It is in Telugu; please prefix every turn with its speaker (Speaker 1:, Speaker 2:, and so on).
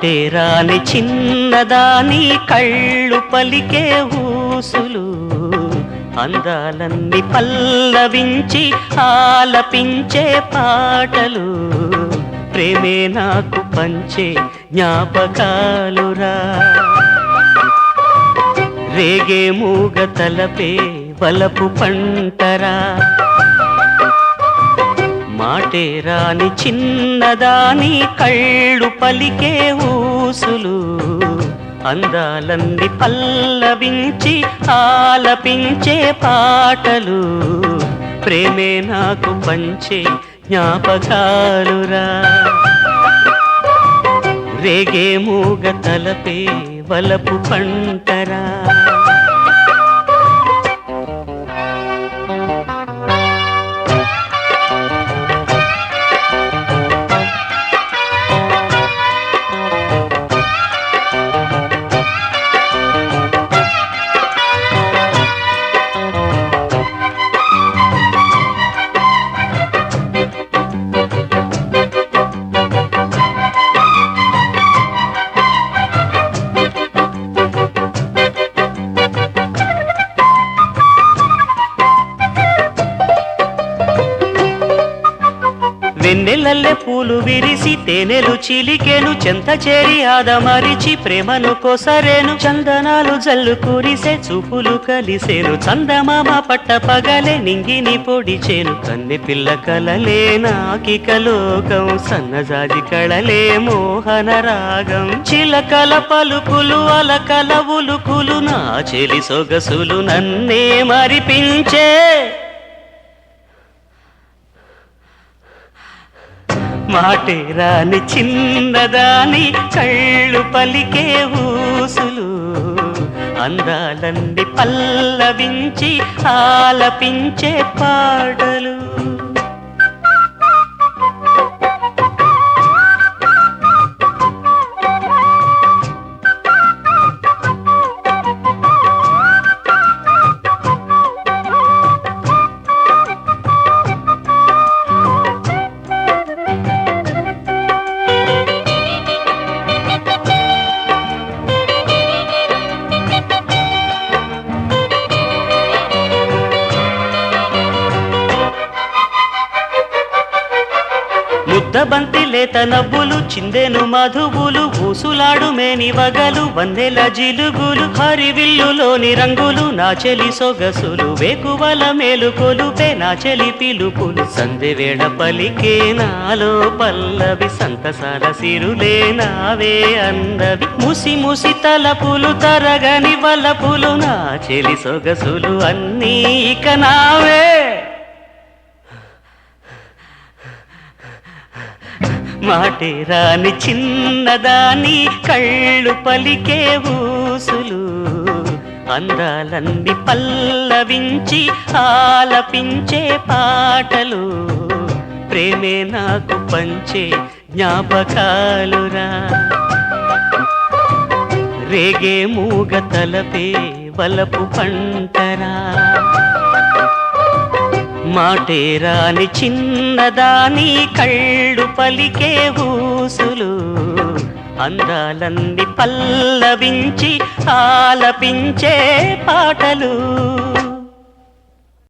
Speaker 1: మాటే రాని చిన్నదాని కళ్ళు పలికే ఊసులు అందాలన్నీ పల్లవించి ఆలపించే పాటలు ప్రేమే నాకు పంచే జ్ఞాపకాలురా రేగే మూగ తలపే వలపు పంటరా మాటే రాని చిన్నదాని కళ్ళు పలికే ఊసులు అందాలన్నీ పల్లవించి ఆలపించే పాటలు ప్రేమే నాకు పంచే జ్ఞాపకాలురా రేగే మూగ తలపే వలపు పంటరా వెన్నెలల్లె పూలు విరిసి తేనెలు చిలికెను చెంత చేరి ఆదమరిచి ప్రేమను కొసరేను చందనాలు జల్లు కురిసే చూపులు కలిసేను చందమామ పట్ట పగలే నింగిని పొడిచేను కన్నె పిల్ల కలలే నాకిక లోకం సన్నజాజి కళలే మోహన రాగం చిలకల పలుకులు అలకల ఉలుకులు నా చెలి సొగసులు నన్నే మరిపించే మాటే రాని చిన్నదాని కళ్ళు పలికే ఊసులు అందాలన్నీ పల్లవించి ఆలపించే పాటలు ముద్దబంతి లేత నవ్వులు చిందెను మధువులు ఊసులాడు మేని వగలు వందెల జిలుగులు హరివిల్లులోని రంగులు నా చెలి సొగసులు వేకువల మేలుకొలుపే నా చెలి పిలుపులు సందెవేళ పలికే నాలో పల్లవి సంతసాల సిరులే నావే అందవి ముసి ముసి తలపులు తరగని వలపులు నా చెలి సొగసులు అన్నీ ఇక నావే మాటే రాని చిన్నదాని కళ్ళు పలికే ఊసులు అందాలన్నీ పల్లవించి ఆలపించే పాటలు ప్రేమే నాకు పంచే జ్ఞాపకాలురా రేగే మూగ తలపే వలపు పంటరా మాటే రాని చిన్నదాని కళ్ళు పలికే ఊసులు అందాలన్నీ పల్లవించి ఆలపించే పాటలు